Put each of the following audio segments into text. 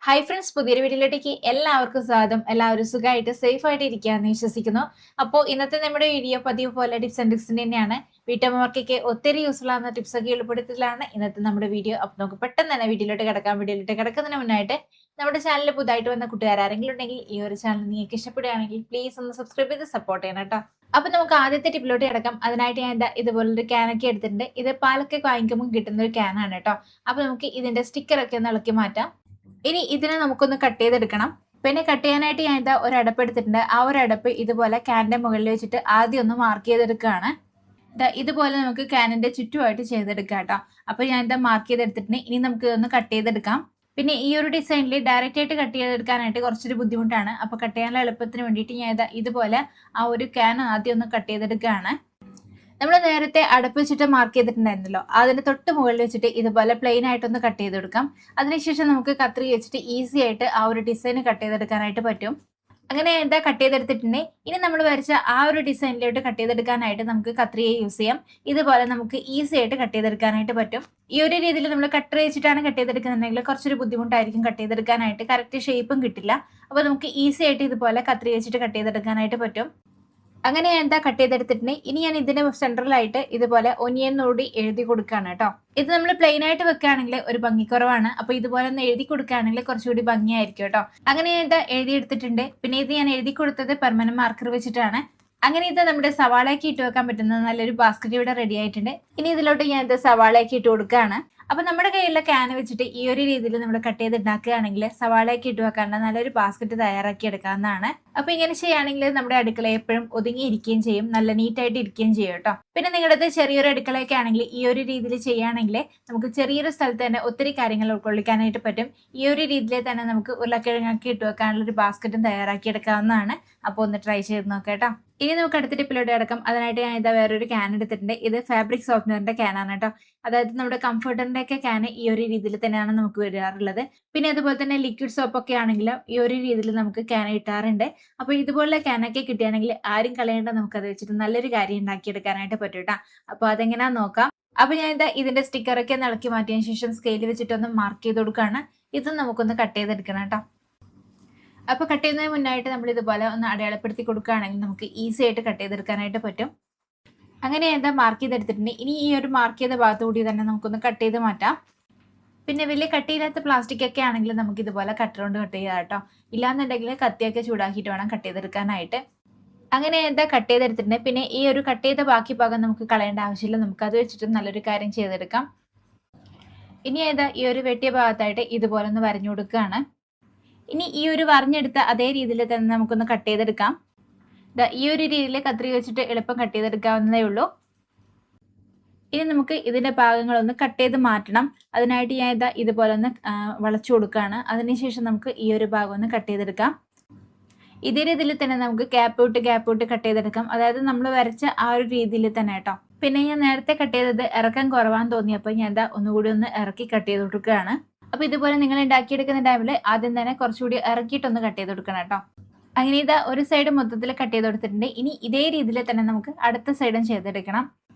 Hi friends, പുതിയൊരു വീഡിയോയിലേക്ക് എല്ലാവർക്കും സ്വാഗതം. എല്ലാവരും സുഖമായിട്ട് സേഫ് ആയിട്ട് ഇരിക്കുകയെന്ന് വിശ്വസിക്കുന്നു. അപ്പോൾ ഇന്നത്തെ നമ്മുടെ വീഡിയോ പതിവ് പോലെ ടിപ്സ് ആൻഡ് ട്രിക്സിന്റെ തന്നെയാണ്. വീട്ടമ്മമാർക്കൊക്കെ ഒത്തിരി യൂസ്ഫുൾ ആകുന്ന ടിപ്സ് ഒക്കെ ഉൾപ്പെടുത്തിയതിലാണ് ഇന്നത്തെ നമ്മുടെ വീഡിയോ. അപ്പോൾ നമുക്ക് പെട്ടെന്ന് തന്നെ വീഡിയോയിലോട്ട് കിടക്കുന്നതിന് മുന്നായിട്ട് നമ്മുടെ ചാനലിൽ പുതുതായിട്ട് വന്ന കൂട്ടുകാരെങ്കിലും ഉണ്ടെങ്കിൽ ഈ ഒരു ചാനൽ നിങ്ങൾക്ക് ഇഷ്ടപ്പെടുകയാണെങ്കിൽ പ്ലീസ് ഒന്ന് സബ്സ്ക്രൈബ് ചെയ്ത് സപ്പോർട്ട് ചെയ്യണം കേട്ടോ. അപ്പൊ നമുക്ക് ആദ്യത്തെ ടിപ്പിലോട്ട് കിടക്കാം. അതിനായിട്ട് ഞാൻ ഇതുപോലൊരു ക്യാനൊക്കെ എടുത്തിട്ടുണ്ട്. ഇത് പാലൊക്കെ വാങ്ങിക്കുമ്പോൾ കിട്ടുന്ന ഒരു ക്യാനാണ് കേട്ടോ. അപ്പൊ നമുക്ക് ഇതിന്റെ സ്റ്റിക്കറൊക്കെ ഒന്ന് ഇളക്കി മാറ്റാം. ഇനി ഇതിനെ നമുക്കൊന്ന് കട്ട് ചെയ്തെടുക്കണം. പിന്നെ കട്ട് ചെയ്യാനായിട്ട് ഞാൻ ഒരു അടപ്പ് എടുത്തിട്ടുണ്ട്. ആ ഒരു അടപ്പ് ഇതുപോലെ ക്യാനിന്റെ മുകളിൽ വെച്ചിട്ട് ആദ്യം ഒന്ന് മാർക്ക് ചെയ്തെടുക്കുകയാണ്. ഇതുപോലെ നമുക്ക് ക്യാനിന്റെ ചുറ്റുമായിട്ട് ചെയ്തെടുക്കാം കേട്ടോ. അപ്പൊ ഞാൻ മാർക്ക് ചെയ്തെടുത്തിട്ടുണ്ട്. ഇനി നമുക്ക് ഒന്ന് കട്ട് ചെയ്തെടുക്കാം. പിന്നെ ഈ ഒരു ഡിസൈനിൽ ഡയറക്റ്റ് ആയിട്ട് കട്ട് ചെയ്തെടുക്കാനായിട്ട് കുറച്ചൊരു ബുദ്ധിമുട്ടാണ്. അപ്പൊ കട്ട് ചെയ്യാനുള്ള എളുപ്പത്തിന് വേണ്ടിയിട്ട് ഞാൻ ഇതുപോലെ ആ ഒരു ക്യാൻ ആദ്യം ഒന്ന് കട്ട് ചെയ്തെടുക്കുകയാണ്. നമ്മൾ നേരത്തെ അടപ്പ് വെച്ചിട്ട് മാർക്ക് ചെയ്തിട്ടുണ്ടായിരുന്നല്ലോ, അതിന്റെ തൊട്ട് മുകളിൽ വെച്ചിട്ട് ഇതുപോലെ പ്ലെയിൻ ആയിട്ടൊന്ന് കട്ട് ചെയ്തെടുക്കാം. അതിനുശേഷം നമുക്ക് കത്രി വെച്ചിട്ട് ഈസി ആയിട്ട് ആ ഒരു ഡിസൈൻ കട്ട് ചെയ്തെടുക്കാനായിട്ട് പറ്റും. അങ്ങനെ കട്ട് ചെയ്തെടുത്തിട്ടുണ്ട്. ഇനി നമ്മൾ വരച്ച ആ ഒരു ഡിസൈനിലോട്ട് കട്ട് ചെയ്തെടുക്കാനായിട്ട് നമുക്ക് കത്രിയെ യൂസ് ചെയ്യാം. ഇതുപോലെ നമുക്ക് ഈസി ആയിട്ട് കട്ട് ചെയ്തെടുക്കാനായിട്ട് പറ്റും. ഈ ഒരു രീതിയിൽ നമ്മൾ കട്ടർ വെച്ചിട്ടാണ് കട്ട് ചെയ്തെടുക്കുന്നുണ്ടെങ്കിൽ കുറച്ചൊരു ബുദ്ധിമുട്ടായിരിക്കും കട്ട് ചെയ്തെടുക്കാനായിട്ട്. കറക്റ്റ് ഷേപ്പും കിട്ടില്ല. അപ്പോൾ നമുക്ക് ഈസി ആയിട്ട് ഇതുപോലെ കത്രി വെച്ചിട്ട് കട്ട് ചെയ്തെടുക്കാനായിട്ട് പറ്റും. അങ്ങനെ ഞാൻ കട്ട് ചെയ്തെടുത്തിട്ടുണ്ട്. ഇനി ഞാൻ ഇതിന്റെ സെൻട്രലായിട്ട് ഇതുപോലെ ഒനിയൻ കൂടി എഴുതി കൊടുക്കുകയാണ് കേട്ടോ. ഇത് നമ്മൾ പ്ലെയിൻ ആയിട്ട് വെക്കുകയാണെങ്കിൽ ഒരു ഭംഗിക്കുറവാണ്. അപ്പൊ ഇതുപോലെ ഒന്ന് എഴുതി കൊടുക്കുകയാണെങ്കിൽ കുറച്ചുകൂടി ഭംഗിയായിരിക്കും കേട്ടോ. അങ്ങനെ ഞാൻ എഴുതി എടുത്തിട്ടുണ്ട്. പിന്നെ ഇത് ഞാൻ എഴുതി കൊടുത്തത് പെർമനന്റ് മാർക്കർ വെച്ചിട്ടാണ്. അങ്ങനെ ഇത് നമ്മുടെ സവാളയൊക്കെ ഇട്ട് വെക്കാൻ പറ്റുന്ന നല്ലൊരു ബാസ്ക്കറ്റ് ഇവിടെ റെഡി ആയിട്ടുണ്ട്. ഇനി ഇതിലോട്ട് ഞാൻ സവാളയൊക്കെ ഇട്ട് കൊടുക്കുകയാണ്. അപ്പൊ നമ്മുടെ കയ്യിലുള്ള ക്യാൻ വെച്ചിട്ട് ഈ ഒരു രീതിയിൽ നമ്മൾ കട്ട് ചെയ്ത് ഉണ്ടാക്കുകയാണെങ്കിൽ സവാളയൊക്കെ ഇട്ട് വെക്കാനുള്ള നല്ലൊരു ബാസ്ക്കറ്റ് തയ്യാറാക്കി എടുക്കാവുന്നതാണ്. അപ്പൊ ഇങ്ങനെ ചെയ്യുകയാണെങ്കിൽ നമ്മുടെ അടുക്കള എപ്പോഴും ഒതുങ്ങിയിരിക്കുകയും ചെയ്യും, നല്ല നീറ്റായിട്ട് ഇരിക്കുകയും ചെയ്യും കേട്ടോ. പിന്നെ നിങ്ങളുടെ ചെറിയൊരു അടുക്കളയൊക്കെ ആണെങ്കിൽ ഈ ഒരു രീതിയിൽ ചെയ്യുകയാണെങ്കിൽ നമുക്ക് ചെറിയൊരു സ്ഥലത്ത് തന്നെ ഒത്തിരി കാര്യങ്ങൾ ഉൾക്കൊള്ളിക്കാനായിട്ട് പറ്റും. ഈ ഒരു രീതിയിൽ തന്നെ നമുക്ക് ഉരുളക്കിഴങ്ങൊക്കെ ഇട്ട് വെക്കാനുള്ള ഒരു ബാസ്ക്കറ്റും തയ്യാറാക്കി എടുക്കാവുന്നതാണ്. അപ്പോൾ ഒന്ന് ട്രൈ ചെയ്ത് നോക്കാം കേട്ടോ. ഇനി നമുക്ക് അടുത്ത ടിപ്പിലോട്ട് കിടക്കാം. അതിനായിട്ട് ഞാൻ വേറൊരു ക്യാൻ എടുത്തിട്ടുണ്ട്. ഇത് ഫാബ്രിക് സോഫ്റ്റ്വെയറിന്റെ ക്യാനാണ് കേട്ടോ. അതായത് നമ്മുടെ കംഫർട്ടറിന്റെ ഒക്കെ ക്യാൻ ഈ ഒരു രീതിയിൽ തന്നെയാണ് നമുക്ക് വരാറുള്ളത്. പിന്നെ അതുപോലെ തന്നെ ലിക്വിഡ് സോപ്പൊക്കെ ആണെങ്കിലും ഈ ഒരു രീതിയിൽ നമുക്ക് ക്യാൻ കിട്ടാറുണ്ട്. അപ്പൊ ഇതുപോലുള്ള ക്യാനൊക്കെ കിട്ടുകയാണെങ്കിൽ ആരും കളയേണ്ട, നമുക്കത് വെച്ചിട്ട് നല്ലൊരു കാര്യം ഉണ്ടാക്കിയെടുക്കാനായിട്ട് പറ്റും കേട്ടോ. അപ്പൊ അതെങ്ങനെയാ നോക്കാം. അപ്പൊ ഞാൻ ഇതിന്റെ സ്റ്റിക്കറൊക്കെ ഇളക്കി മാറ്റിയതിനു ശേഷം സ്കെയിൽ വെച്ചിട്ടൊന്ന് മാർക്ക് ചെയ്ത് കൊടുക്കുകയാണ്. ഇത് നമുക്കൊന്ന് കട്ട് ചെയ്തെടുക്കണം കേട്ടോ. അപ്പൊ കട്ട് ചെയ്യുന്നതിന് മുന്നായിട്ട് നമ്മൾ ഇതുപോലെ ഒന്ന് അടയാളപ്പെടുത്തി കൊടുക്കുകയാണെങ്കിൽ നമുക്ക് ഈസി ആയിട്ട് കട്ട് ചെയ്തെടുക്കാനായിട്ട് പറ്റും. അങ്ങനെ മാർക്ക് ചെയ്തെടുത്തിട്ടുണ്ട്. ഇനി ഈ ഒരു മാർക്ക് ചെയ്ത ഭാഗത്തു കൂടി തന്നെ നമുക്കൊന്ന് കട്ട് ചെയ്ത് മാറ്റാം. പിന്നെ വലിയ കട്ടിയില്ലാത്ത പ്ലാസ്റ്റിക് ഒക്കെ ആണെങ്കിൽ നമുക്ക് ഇതുപോലെ കട്ടർ കൊണ്ട് കട്ട് ചെയ്യാം കേട്ടോ. ഇല്ലാന്നുണ്ടെങ്കിൽ കത്തിയൊക്കെ ചൂടാക്കിയിട്ട് വേണം കട്ട് ചെയ്തെടുക്കാനായിട്ട്. അങ്ങനെ കട്ട് ചെയ്തെടുത്തിട്ടുണ്ട്. പിന്നെ ഈ ഒരു കട്ട് ചെയ്ത ബാക്കി ഭാഗം നമുക്ക് കളയേണ്ട ആവശ്യമില്ല. നമുക്ക് അത് വെച്ചിട്ട് നല്ലൊരു കാര്യം ചെയ്തെടുക്കാം. ഇനി ഈ ഒരു വെട്ടിയ ഭാഗത്തായിട്ട് ഇതുപോലെ ഒന്ന് വരഞ്ഞു കൊടുക്കുകയാണ്. ഇനി ഈ ഒരു വരഞ്ഞെടുത്ത അതേ രീതിയിൽ തന്നെ നമുക്കൊന്ന് കട്ട് ചെയ്തെടുക്കാം. ഈ ഒരു രീതിയിൽ കത്രിക വെച്ചിട്ട് എളുപ്പം കട്ട് ചെയ്തെടുക്കാവുന്നതേ ഉള്ളൂ. ഇനി നമുക്ക് ഇതിന്റെ ഭാഗങ്ങളൊന്ന് കട്ട് ചെയ്ത് മാറ്റണം. അതിനായിട്ട് ഞാൻ ഇതുപോലെ ഒന്ന് വളച്ചു കൊടുക്കുകയാണ്. അതിനുശേഷം നമുക്ക് ഈ ഒരു ഭാഗം ഒന്ന് കട്ട് ചെയ്തെടുക്കാം. ഇതേ രീതിയിൽ തന്നെ നമുക്ക് ഗ്യാപ്പ് വിട്ട് കട്ട് ചെയ്തെടുക്കാം. അതായത് നമ്മൾ വരച്ച ആ ഒരു രീതിയിൽ തന്നെ കേട്ടോ. പിന്നെ ഞാൻ നേരത്തെ കട്ട് ചെയ്തത് ഇറക്കം കുറവാന്ന് തോന്നിയപ്പോൾ ഞാൻ ഒന്നുകൂടി ഒന്ന് ഇറക്കി കട്ട് ചെയ്ത് കൊടുക്കുകയാണ്. അപ്പൊ ഇതുപോലെ നിങ്ങൾ ഉണ്ടാക്കിയെടുക്കുന്ന ടൈമിൽ ആദ്യം തന്നെ കുറച്ചുകൂടി ഇറക്കിയിട്ടൊന്ന് കട്ട് ചെയ്ത് കൊടുക്കണം കേട്ടോ. അങ്ങനെ ഒരു സൈഡ് മൊത്തത്തിൽ കട്ട് ചെയ്ത് കൊടുത്തിട്ടുണ്ട്. ഇനി ഇതേ രീതിയിൽ തന്നെ നമുക്ക് അടുത്ത സൈഡും ചെയ്തെടുക്കണം.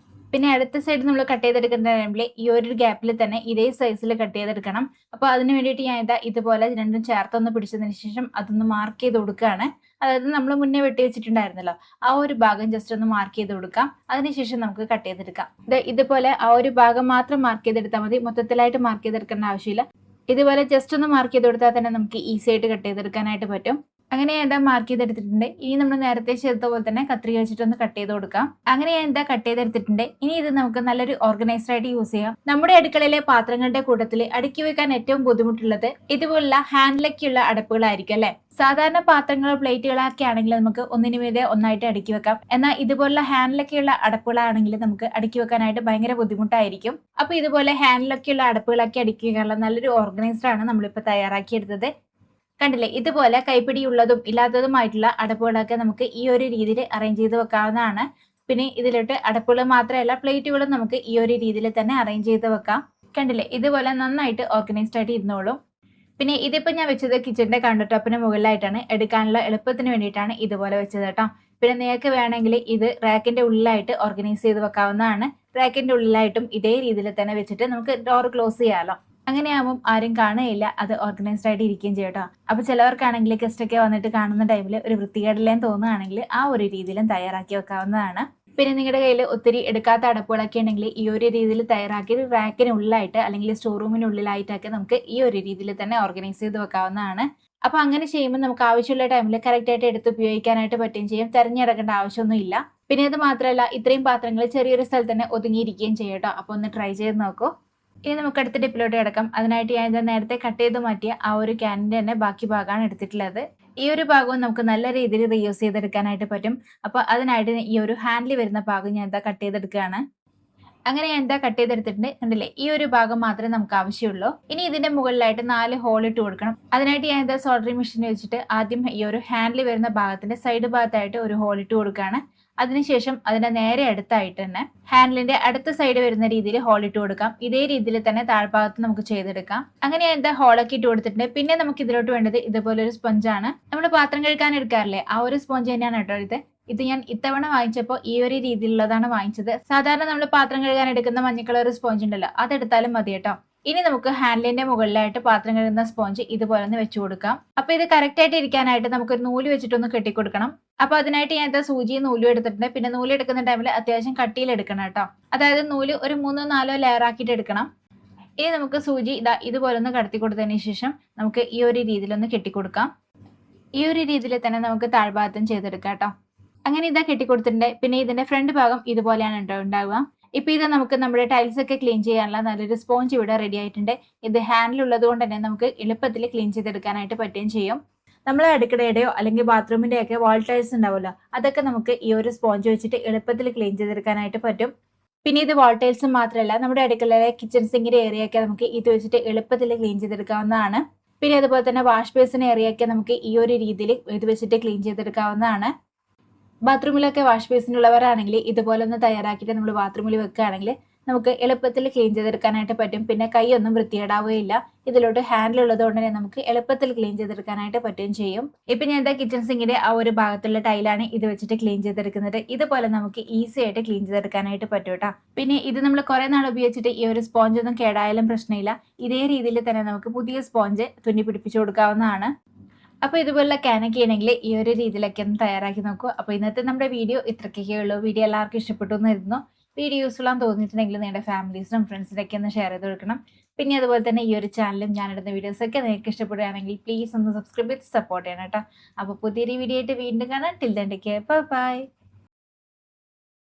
പിന്നെ അടുത്ത സൈഡ് നമ്മൾ കട്ട് ചെയ്തെടുക്കുന്ന ടൈമിൽ ഈ ഒരു ഗ്യാപ്പിൽ തന്നെ ഇതേ സൈസിൽ കട്ട് ചെയ്തെടുക്കണം. അപ്പോൾ അതിന് വേണ്ടിയിട്ട് ഞാൻ ഇതുപോലെ രണ്ടും ചേർത്തൊന്ന് പിടിച്ചതിന് ശേഷം അതൊന്ന് മാർക്ക് ചെയ്ത് കൊടുക്കുകയാണ്. അതായത് നമ്മൾ മുന്നേ വെട്ടി വെച്ചിട്ടുണ്ടായിരുന്നല്ലോ, ആ ഒരു ഭാഗം ജസ്റ്റ് ഒന്ന് മാർക്ക് ചെയ്ത് കൊടുക്കാം. അതിനുശേഷം നമുക്ക് കട്ട് ചെയ്തെടുക്കാം. ഇതുപോലെ ആ ഒരു ഭാഗം മാത്രം മാർക്ക് ചെയ്തെടുത്താൽ മതി, മൊത്തത്തിലായിട്ട് മാർക്ക് ചെയ്തെടുക്കേണ്ട ആവശ്യമില്ല. ഇതുപോലെ ജസ്റ്റ് ഒന്ന് മാർക്ക് ചെയ്ത് കൊടുത്താൽ തന്നെ നമുക്ക് ഈസി ആയിട്ട് കട്ട് ചെയ്തെടുക്കാനായിട്ട് പറ്റും. അങ്ങനെ ഞാൻ മാർക്ക് ചെയ്തെടുത്തിട്ടുണ്ട്. ഇനി നമ്മൾ നേരത്തെ ചെയ്ത പോലെ തന്നെ കത്രിക വെച്ചിട്ടൊന്ന് കട്ട് ചെയ്ത് കൊടുക്കാം. അങ്ങനെ ഞാൻ കട്ട് ചെയ്തെടുത്തിട്ടുണ്ട്. ഇനി ഇത് നമുക്ക് നല്ലൊരു ഓർഗനൈസർ ആയിട്ട് യൂസ് ചെയ്യാം. നമ്മുടെ അടുക്കളയിലെ പാത്രങ്ങളുടെ കൂട്ടത്തിൽ അടുക്കി വെക്കാൻ ഏറ്റവും ബുദ്ധിമുട്ടുള്ളത് ഇതുപോലുള്ള ഹാൻഡിലൊക്കെയുള്ള അടപ്പുകളായിരിക്കും അല്ലെ. സാധാരണ പാത്രങ്ങളോ പ്ലേറ്റുകളൊക്കെ ആണെങ്കിൽ നമുക്ക് ഒന്നിനു മീതെ ഒന്നായിട്ട് അടുക്കി വെക്കാം. എന്നാൽ ഇതുപോലുള്ള ഹാൻഡിലൊക്കെയുള്ള അടപ്പുകളാണെങ്കിൽ നമുക്ക് അടുക്കി വെക്കാനായിട്ട് ഭയങ്കര ബുദ്ധിമുട്ടായിരിക്കും. അപ്പൊ ഇതുപോലെ ഹാൻഡിലൊക്കെയുള്ള അടപ്പുകളൊക്കെ അടുക്കി വെക്കാനുള്ള നല്ലൊരു ഓർഗനൈസർ ആണ് നമ്മളിപ്പോൾ തയ്യാറാക്കിയെടുത്തത്. കണ്ടില്ലേ, ഇതുപോലെ കൈപ്പിടിയുള്ളതും ഇല്ലാത്തതുമായിട്ടുള്ള അടപ്പുകളൊക്കെ നമുക്ക് ഈ ഒരു രീതിയിൽ അറേഞ്ച് ചെയ്ത് വെക്കാവുന്നതാണ്. പിന്നെ ഇതിലോട്ട് അടപ്പുകൾ മാത്രമല്ല പ്ലേറ്റുകളും നമുക്ക് ഈ ഒരു രീതിയിൽ തന്നെ അറേഞ്ച് ചെയ്ത് വെക്കാം. കണ്ടില്ലേ, ഇതുപോലെ നന്നായിട്ട് ഓർഗനൈസ്ഡ് ആയിട്ട് ഇരുന്നോളും. പിന്നെ ഇതിപ്പോ ഞാൻ വെച്ചത് കിച്ചണിന്റെ കൗണ്ടർ ടോപ്പിന് മുകളിലായിട്ടാണ്. എടുക്കാനുള്ള എളുപ്പത്തിന് വേണ്ടിയിട്ടാണ് ഇതുപോലെ വെച്ചത് കേട്ടോ. പിന്നെ നിങ്ങൾക്ക് വേണമെങ്കിൽ ഇത് റാക്കിന്റെ ഉള്ളിലായിട്ട് ഓർഗനൈസ് ചെയ്ത് വെക്കാവുന്നതാണ്. റാക്കിന്റെ ഉള്ളിലായിട്ടും ഇതേ രീതിയിൽ തന്നെ വെച്ചിട്ട് നമുക്ക് ഡോർ ക്ലോസ് ചെയ്യാമല്ലോ. അങ്ങനെയാകുമ്പോൾ ആരും കാണുകയില്ല, അത് ഓർഗനൈസ്ഡ് ആയിട്ട് ഇരിക്കുകയും ചെയ്യും കേട്ടോ. അപ്പോൾ ചിലവർക്കാണെങ്കിൽ ഗസ്റ്റൊക്കെ വന്നിട്ട് കാണുന്ന ടൈമിൽ ഒരു വൃത്തികേടില്ലാന്ന് തോന്നുകയാണെങ്കിൽ ആ ഒരു രീതിയിലും തയ്യാറാക്കി വെക്കാവുന്നതാണ്. പിന്നെ നിങ്ങളുടെ കയ്യിൽ ഒത്തിരി എടുക്കാത്ത അടപ്പുകളൊക്കെ ഉണ്ടെങ്കിൽ ഈ ഒരു രീതിയിൽ തയ്യാറാക്കി റാക്കിനുള്ളിലായിട്ട് അല്ലെങ്കിൽ സ്റ്റോർ റൂമിനുള്ളിലായിട്ടൊക്കെ നമുക്ക് ഈ ഒരു രീതിയിൽ തന്നെ ഓർഗനൈസ് ചെയ്ത് വെക്കാവുന്നതാണ്. അപ്പോൾ അങ്ങനെ ചെയ്യുമ്പോൾ നമുക്ക് ആവശ്യമുള്ള ടൈമിൽ കറക്റ്റായിട്ട് എടുത്ത് ഉപയോഗിക്കാനായിട്ട് പറ്റുകയും ചെയ്യും, തിരഞ്ഞെടുക്കേണ്ട ആവശ്യമൊന്നും ഇല്ല. പിന്നെ അത് മാത്രമല്ല, ഇത്രയും പാത്രങ്ങൾ ചെറിയൊരു സ്ഥലത്ത് തന്നെ ഒതുങ്ങിയിരിക്കുകയും ചെയ്യും കേട്ടോ. അപ്പോൾ ഒന്ന് ട്രൈ ചെയ്ത് നോക്കൂ. ഇനി നമുക്ക് അടുത്ത ടിപ്പിലോട്ട് കിടക്കാം. അതിനായിട്ട് ഞാൻ നേരത്തെ കട്ട് ചെയ്ത് മാറ്റിയ ആ ഒരു ക്യാനിൻ്റെ തന്നെ ബാക്കി ഭാഗമാണ് എടുത്തിട്ടുള്ളത്. ഈ ഒരു ഭാഗവും നമുക്ക് നല്ല രീതിയിൽ റീയൂസ് ചെയ്തെടുക്കാനായിട്ട് പറ്റും. അപ്പോൾ അതിനായിട്ട് ഈ ഒരു ഹാൻഡിൽ വരുന്ന ഭാഗം ഞാൻ കട്ട് ചെയ്തെടുക്കുകയാണ്. അങ്ങനെ ഞാൻ കട്ട് ചെയ്തെടുത്തിട്ടുണ്ട്. കണ്ടില്ലേ, ഈ ഒരു ഭാഗം മാത്രമേ നമുക്ക് ആവശ്യമുള്ളൂ. ഇനി ഇതിന്റെ മുകളിലായിട്ട് 4 ഹോൾ ഇട്ട് കൊടുക്കണം. അതിനായിട്ട് ഞാൻ സോൾഡറിംഗ് മെഷീൻ വെച്ചിട്ട് ആദ്യം ഈ ഒരു ഹാൻഡിൽ വരുന്ന ഭാഗത്തിന്റെ സൈഡ് ഭാഗത്തായിട്ട് ഒരു ഹോൾ ഇട്ട് കൊടുക്കുകയാണ്. അതിനുശേഷം അതിന്റെ നേരെ അടുത്തായിട്ട് തന്നെ ഹാൻഡിലിന്റെ അടുത്ത സൈഡ് വരുന്ന രീതിയിൽ ഹോൾ ഇട്ട് കൊടുക്കാം. ഇതേ രീതിയിൽ തന്നെ താഴ്ഭാഗത്ത് നമുക്ക് ചെയ്തെടുക്കാം. അങ്ങനെ ഞാൻ ഹോളൊക്കെ ഇട്ട് കൊടുത്തിട്ടുണ്ട്. പിന്നെ നമുക്ക് ഇതിലോട്ട് വേണ്ടത് ഇതുപോലെ ഒരു സ്പഞ്ചാണ്. നമ്മൾ പാത്രം കഴുകാൻ എടുക്കാറില്ലേ, ആ ഒരു സ്പോഞ്ച് തന്നെയാണ് കേട്ടോ ഇത് ഞാൻ ഇത്തവണ വാങ്ങിച്ചപ്പോൾ ഈ ഒരു രീതിയിലുള്ളതാണ് വാങ്ങിച്ചത്. സാധാരണ നമ്മൾ പാത്രം കഴുകാൻ എടുക്കുന്ന മഞ്ഞ കളർ സ്പോഞ്ച് ഉണ്ടല്ലോ, അതെടുത്താലും മതി കേട്ടോ. ഇനി നമുക്ക് ഹാൻഡിലിന്റെ മുകളിലായിട്ട് പാത്രം കഴുകുന്ന സ്പോഞ്ച് ഇതുപോലെ ഒന്ന് വെച്ചു കൊടുക്കാം. അപ്പൊ ഇത് കറക്റ്റ് ആയിട്ട് ഇരിക്കാനായിട്ട് നമുക്കൊരു നൂല് വെച്ചിട്ടൊന്ന് കെട്ടിക്കൊടുക്കണം. അപ്പൊ അതിനായിട്ട് ഞാൻ സൂചിയും നൂലും എടുത്തിട്ടുണ്ട്. പിന്നെ നൂല് എടുക്കുന്ന ടൈമിൽ അത്യാവശ്യം കട്ടിയിൽ എടുക്കണം കേട്ടോ. അതായത് നൂല് ഒരു 3-4 ലെയർ ആക്കിയിട്ട് എടുക്കണം. ഇനി നമുക്ക് സൂചി ഇതുപോലെ ഒന്ന് കടത്തി കൊടുത്തതിന് ശേഷം നമുക്ക് ഈ ഒരു രീതിയിലൊന്ന് കെട്ടിക്കൊടുക്കാം. ഈ ഒരു രീതിയിൽ തന്നെ നമുക്ക് താഴ്ഭാഗത്തും ചെയ്തെടുക്കാം കേട്ടോ. അങ്ങനെ കെട്ടിക്കൊടുത്തിട്ടുണ്ട്. പിന്നെ ഇതിന്റെ ഫ്രണ്ട് ഭാഗം ഇതുപോലെയാണ് ഉണ്ടാവുക. ഇപ്പൊ നമുക്ക് നമ്മുടെ ടൈൽസ് ഒക്കെ ക്ലീൻ ചെയ്യാനുള്ള നല്ലൊരു സ്പോഞ്ച് ഇവിടെ റെഡി ആയിട്ടുണ്ട്. ഇത് ഹാൻഡിൽ ഉള്ളത് കൊണ്ട് തന്നെ നമുക്ക് എളുപ്പത്തിൽ ക്ലീൻ ചെയ്തെടുക്കാനായിട്ട് പറ്റുകയും ചെയ്യും. നമ്മളെ അടുക്കളയുടെയോ അല്ലെങ്കിൽ ബാത്റൂമിന്റെ ഒക്കെ വാൾ ടൈൽസ് ഉണ്ടാവുമല്ലോ, അതൊക്കെ നമുക്ക് ഈ ഒരു സ്പോഞ്ച് വെച്ചിട്ട് എളുപ്പത്തിൽ ക്ലീൻ ചെയ്തെടുക്കാനായിട്ട് പറ്റും. പിന്നെ ഇത് വാൾ ടൈൽസ് മാത്രമല്ല, നമ്മുടെ അടുക്കളയിലെ കിച്ചൺ സിങ്കിന്റെ ഏരിയ ഒക്കെ നമുക്ക് ഇത് വെച്ചിട്ട് എളുപ്പത്തിൽ ക്ലീൻ ചെയ്തെടുക്കാവുന്നതാണ്. പിന്നെ അതുപോലെ തന്നെ വാഷ് ബേസിൻ ഏരിയ ഒക്കെ നമുക്ക് ഈ ഒരു രീതിയിൽ ഇത് വെച്ചിട്ട് ക്ലീൻ ചെയ്തെടുക്കാവുന്നതാണ്. ബാത്റൂമിലൊക്കെ വാഷ് ബേസിനുള്ളവരാണെങ്കിൽ ഇതുപോലെ ഒന്ന് തയ്യാറാക്കിയിട്ട് നമ്മൾ ബാത്റൂമിൽ വെക്കുകയാണെങ്കിൽ നമുക്ക് എളുപ്പത്തിൽ ക്ലീൻ ചെയ്തെടുക്കാനായിട്ട് പറ്റും. പിന്നെ കൈയൊന്നും വൃത്തികേടാവുകയില്ല. ഇതിലോട്ട് ഹാൻഡിൽ ഉള്ളത് കൊണ്ട് തന്നെ നമുക്ക് എളുപ്പത്തിൽ ക്ലീൻ ചെയ്തെടുക്കാനായിട്ട് പറ്റുകയും ചെയ്യും. ഇപ്പൊ ഞാൻ കിച്ചൺ സിങ്കിന്റെ ആ ഒരു ഭാഗത്തുള്ള ടൈലാണ് ഇത് വെച്ചിട്ട് ക്ലീൻ ചെയ്തെടുക്കുന്നത്. ഇതുപോലെ നമുക്ക് ഈസി ആയിട്ട് ക്ലീൻ ചെയ്തെടുക്കാനായിട്ട് പറ്റും കേട്ടോ. പിന്നെ ഇത് നമ്മൾ കുറെ നാൾ ഉപയോഗിച്ചിട്ട് ഈ ഒരു സ്പോഞ്ച് ഒന്നും കേടായാലും പ്രശ്നമില്ല. ഇതേ രീതിയിൽ തന്നെ നമുക്ക് പുതിയ സ്പോഞ്ച് തുന്നി പിടിപ്പിച്ചു കൊടുക്കാവുന്നതാണ്. അപ്പോൾ ഇതുപോലുള്ള ക്യാനൊക്കെ ആണെങ്കിൽ ഈ ഒരു രീതിയിലൊക്കെ ഒന്ന് തയ്യാറാക്കി നോക്കൂ. അപ്പോൾ ഇന്നത്തെ നമ്മുടെ വീഡിയോ ഇത്രയ്ക്കൊക്കെ ഉള്ളൂ. വീഡിയോ എല്ലാവർക്കും ഇഷ്ടപ്പെട്ടു എന്നിരുന്നു. വീഡിയോ യൂസ്ഫുൾ ആണെന്ന് തോന്നിയിട്ടുണ്ടെങ്കിൽ നിങ്ങളുടെ ഫാമിലീസിനും ഫ്രണ്ട്സിനൊക്കെ ഒന്ന് ഷെയർ ചെയ്ത് കൊടുക്കണം. പിന്നെ അതുപോലെ തന്നെ ഈ ഒരു ചാനലും ഞാനിടുന്ന വീഡിയോസൊക്കെ നിങ്ങൾക്ക് ഇഷ്ടപ്പെടുകയാണെങ്കിൽ പ്ലീസ് ഒന്ന് സബ്സ്ക്രൈബ് ചെയ്ത് സപ്പോർട്ട് ചെയ്യണം കേട്ടോ. അപ്പോൾ പുതിയൊരു വീഡിയോ ആയിട്ട് വീണ്ടും കാണാം. Till then take care. By.